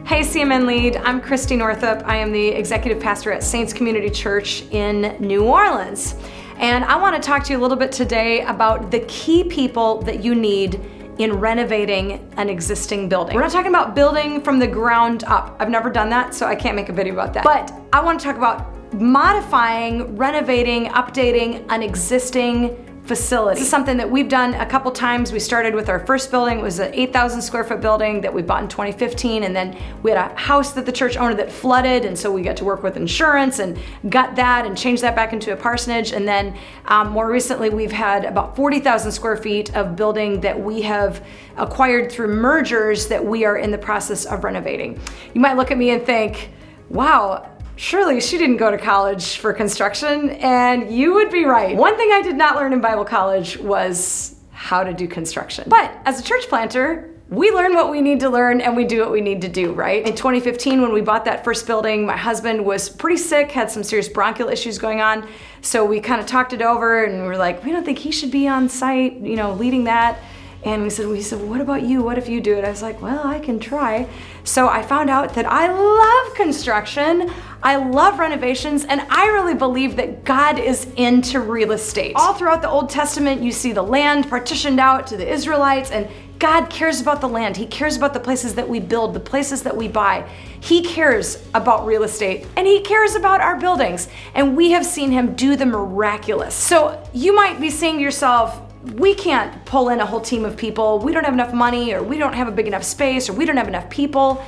Hey CMN Lead, I'm Kristi Northup. I am the executive pastor at Saints Community Church in New Orleans. And I want to talk to you a little bit today about the key people that you need in renovating an existing building. We're not talking about building from the ground up. I've never done that, so I can't make a video about that. But I want to talk about modifying, renovating, updating an existing facility. This is something that we've done a couple times. We started with our first building. It was an 8,000 square foot building that we bought in 2015, and then we had a house that the church owned that flooded, and so we got to work with insurance and got that and changed that back into a parsonage. And then more recently, we've had about 40,000 square feet of building that we have acquired through mergers that we are in the process of renovating. You might look at me and think, wow, surely she didn't go to college for construction, and you would be right. One thing I did not learn in Bible college was how to do construction. But as a church planter, we learn what we need to learn and we do what we need to do, right? In 2015, when we bought that first building, my husband was pretty sick, had some serious bronchial issues going on. So we kind of talked it over and we were like, we don't think he should be on site, leading that. And we said, what about you? What if you do it? I was like, well, I can try. So I found out that I love construction, I love renovations, and I really believe that God is into real estate. All throughout the Old Testament, you see the land partitioned out to the Israelites, and God cares about the land. He cares about the places that we build, the places that we buy. He cares about real estate, and He cares about our buildings, and we have seen Him do the miraculous. So you might be saying to yourself, we can't pull in a whole team of people. We don't have enough money, or we don't have a big enough space, or we don't have enough people.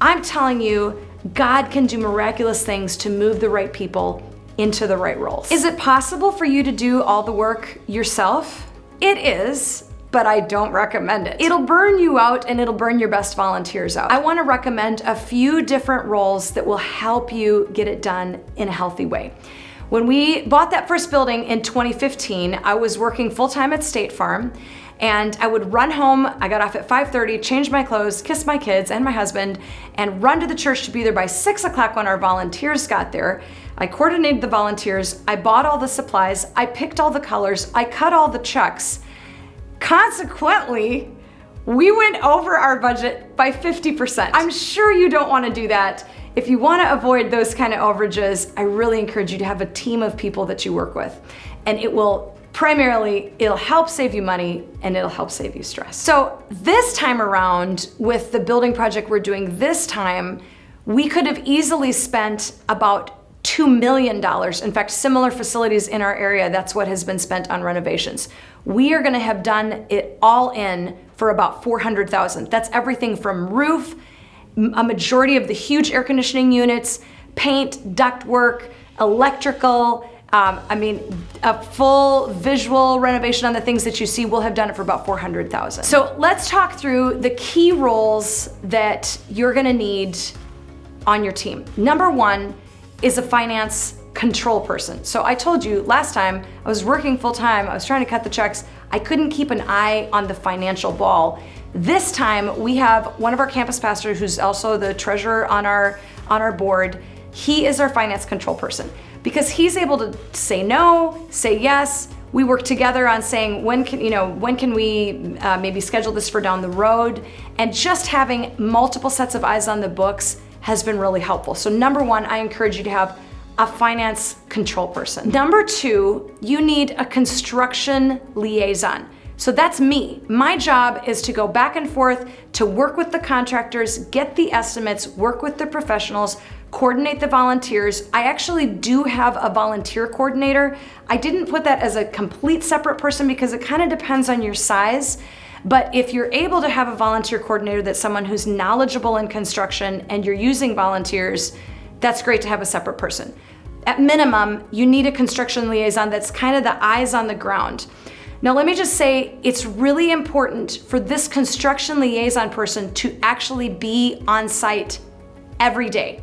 I'm telling you, God can do miraculous things to move the right people into the right roles. Is it possible for you to do all the work yourself? It is, but I don't recommend it. It'll burn you out and it'll burn your best volunteers out. I want to recommend a few different roles that will help you get it done in a healthy way. When we bought that first building in 2015, I was working full-time at State Farm, and I would run home. I got off at 5:30, change my clothes, kiss my kids and my husband, and run to the church to be there by 6 o'clock when our volunteers got there. I coordinated the volunteers, I bought all the supplies, I picked all the colors, I cut all the checks. Consequently, we went over our budget by 50%. I'm sure you don't want to do that. If you want to avoid those kind of overages, I really encourage you to have a team of people that you work with. And it'll help save you money and it'll help save you stress. So this time around, with the building project we're doing this time, we could have easily spent about $2 million. In fact, similar facilities in our area, that's what has been spent on renovations. We are gonna have done it all in for about $400,000. That's everything from roof, a majority of the huge air conditioning units, paint, ductwork, electrical, a full visual renovation on the things that you see. We'll have done it for about $400,000. So let's talk through the key roles that you're gonna need on your team. Number one is a finance control person. So I told you last time, I was working full time, I was trying to cut the checks, I couldn't keep an eye on the financial ball. This time we have one of our campus pastors who's also the treasurer on our board. He is our finance control person because he's able to say no, say yes. We work together on saying when can we maybe schedule this for down the road, and just having multiple sets of eyes on the books has been really helpful. So number one, I encourage you to have a finance control person. Number two, you need a construction liaison. So that's me. My job is to go back and forth to work with the contractors, get the estimates, work with the professionals, coordinate the volunteers. I actually do have a volunteer coordinator. I didn't put that as a complete separate person because it kind of depends on your size. But if you're able to have a volunteer coordinator that's someone who's knowledgeable in construction and you're using volunteers, that's great to have a separate person. At minimum, you need a construction liaison that's kind of the eyes on the ground. Now, let me just say, it's really important for this construction liaison person to actually be on site every day.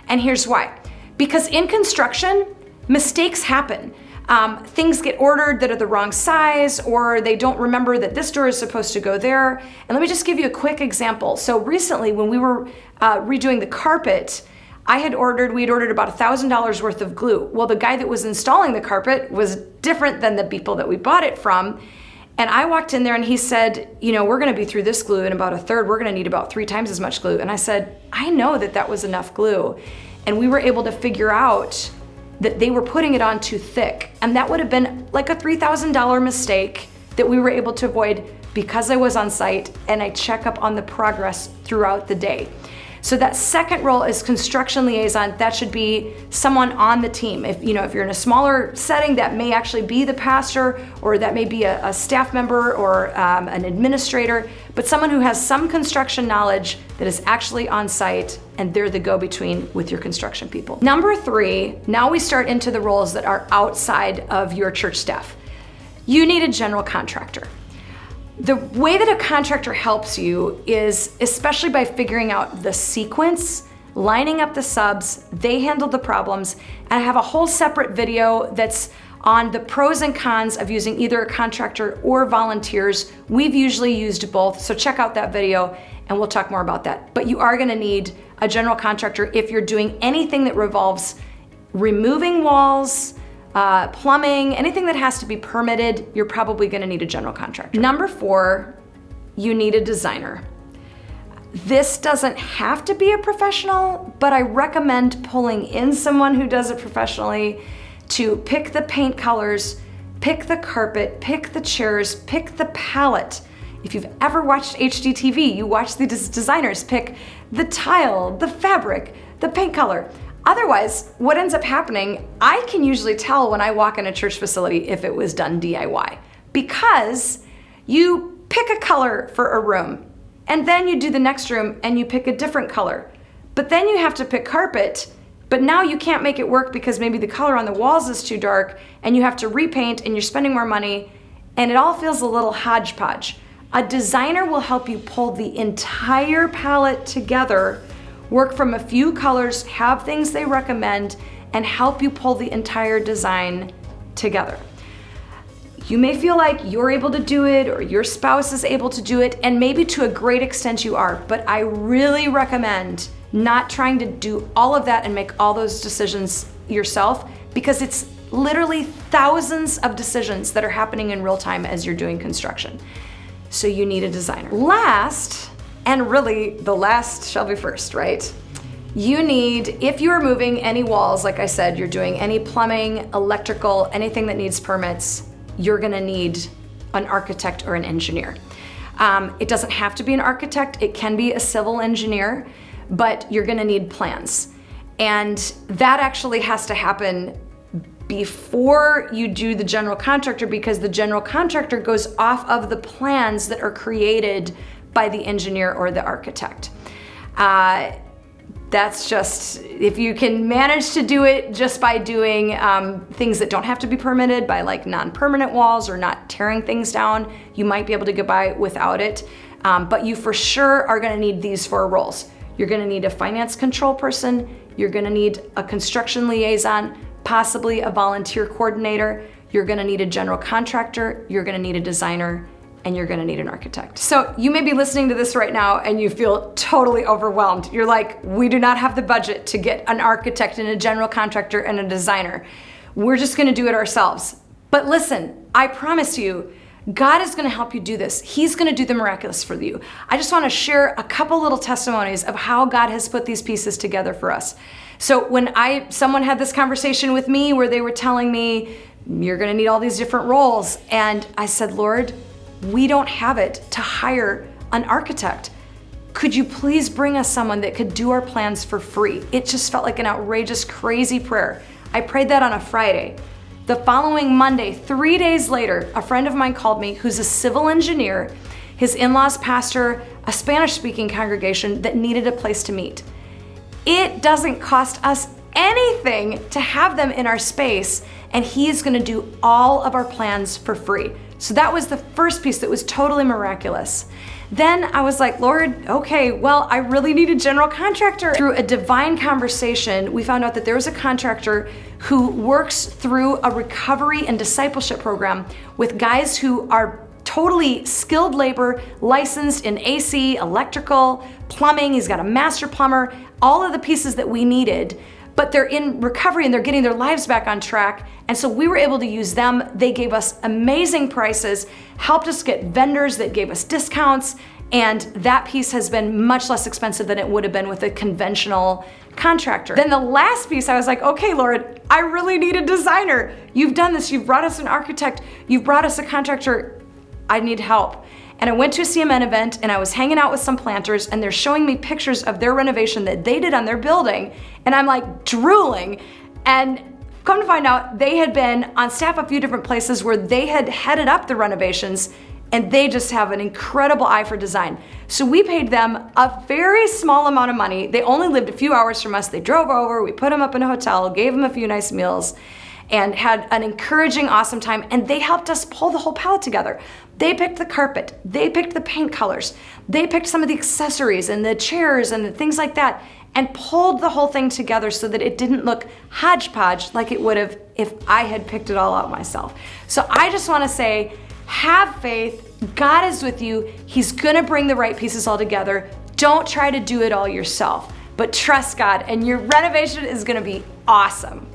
And here's why. Because in construction, mistakes happen. Things get ordered that are the wrong size, or they don't remember that this door is supposed to go there. And let me just give you a quick example. So recently, when we were redoing the carpet, we had ordered about $1,000 worth of glue. Well, the guy that was installing the carpet was different than the people that we bought it from. And I walked in there and he said, we're gonna be through this glue in about a third. We're gonna need about 3 times as much glue. And I said, I know that was enough glue. And we were able to figure out that they were putting it on too thick. And that would have been like a $3,000 mistake that we were able to avoid because I was on site and I check up on the progress throughout the day. So that second role is construction liaison. That should be someone on the team. If you're in a smaller setting, that may actually be the pastor, or that may be a staff member or an administrator, but someone who has some construction knowledge that is actually on site, and they're the go-between with your construction people. Number 3, now we start into the roles that are outside of your church staff. You need a general contractor. The way that a contractor helps you is especially by figuring out the sequence, lining up the subs, they handle the problems, and I have a whole separate video that's on the pros and cons of using either a contractor or volunteers. We've usually used both, so check out that video and we'll talk more about that. But you are gonna need a general contractor if you're doing anything that revolves removing walls, plumbing, anything that has to be permitted. You're probably gonna need a general contractor. Number 4, you need a designer. This doesn't have to be a professional, but I recommend pulling in someone who does it professionally to pick the paint colors, pick the carpet, pick the chairs, pick the palette. If you've ever watched HGTV, you watch the designers pick the tile, the fabric, the paint color. Otherwise, what ends up happening, I can usually tell when I walk in a church facility if it was done DIY, because you pick a color for a room and then you do the next room and you pick a different color. But then you have to pick carpet, but now you can't make it work because maybe the color on the walls is too dark and you have to repaint and you're spending more money and it all feels a little hodgepodge. A designer will help you pull the entire palette together, work from a few colors, have things they recommend, and help you pull the entire design together. You may feel like you're able to do it or your spouse is able to do it, and maybe to a great extent you are, but I really recommend not trying to do all of that and make all those decisions yourself, because it's literally thousands of decisions that are happening in real time as you're doing construction. So you need a designer. Last, and really the last shall be first, right? You need, if you are moving any walls, like I said, you're doing any plumbing, electrical, anything that needs permits, you're gonna need an architect or an engineer. It doesn't have to be an architect, it can be a civil engineer, but you're gonna need plans. And that actually has to happen before you do the general contractor, because the general contractor goes off of the plans that are created by the engineer or the architect. That's just, if you can manage to do it just by doing things that don't have to be permitted, by like non-permanent walls or not tearing things down, you might be able to get by without it. But you for sure are gonna need these 4 roles. You're gonna need a finance control person, you're gonna need a construction liaison, possibly a volunteer coordinator, you're gonna need a general contractor, you're gonna need a designer, and you're gonna need an architect. So you may be listening to this right now and you feel totally overwhelmed. You're like, we do not have the budget to get an architect and a general contractor and a designer. We're just gonna do it ourselves. But listen, I promise you, God is gonna help you do this. He's gonna do the miraculous for you. I just wanna share a couple little testimonies of how God has put these pieces together for us. So when someone had this conversation with me where they were telling me, you're gonna need all these different roles, and I said, Lord, we don't have it to hire an architect. Could you please bring us someone that could do our plans for free? It just felt like an outrageous, crazy prayer. I prayed that on a Friday. The following Monday, 3 days later, a friend of mine called me who's a civil engineer. His in-laws pastor a Spanish-speaking congregation that needed a place to meet. It doesn't cost us anything to have them in our space, and he's gonna do all of our plans for free. So that was the first piece that was totally miraculous. Then I was like, Lord, okay, well, I really need a general contractor. Through a divine conversation, we found out that there was a contractor who works through a recovery and discipleship program with guys who are totally skilled labor, licensed in AC, electrical, plumbing. He's got a master plumber, all of the pieces that we needed. but they're in recovery and they're getting their lives back on track. And so we were able to use them. They gave us amazing prices, helped us get vendors that gave us discounts, and that piece has been much less expensive than it would have been with a conventional contractor. Then the last piece, I was like, okay, Lord, I really need a designer. You've done this, you've brought us an architect, you've brought us a contractor, I need help. And I went to a CMN event and I was hanging out with some planters and they're showing me pictures of their renovation that they did on their building. And I'm like drooling. And come to find out, they had been on staff a few different places where they had headed up the renovations, and they just have an incredible eye for design. So we paid them a very small amount of money. They only lived a few hours from us. They drove over, we put them up in a hotel, gave them a few nice meals, and had an encouraging, awesome time, and they helped us pull the whole palette together. They picked the carpet, they picked the paint colors, they picked some of the accessories and the chairs and the things like that, and pulled the whole thing together so that it didn't look hodgepodge like it would have if I had picked it all out myself. So I just wanna say, have faith, God is with you, He's gonna bring the right pieces all together. Don't try to do it all yourself, but trust God, and your renovation is gonna be awesome.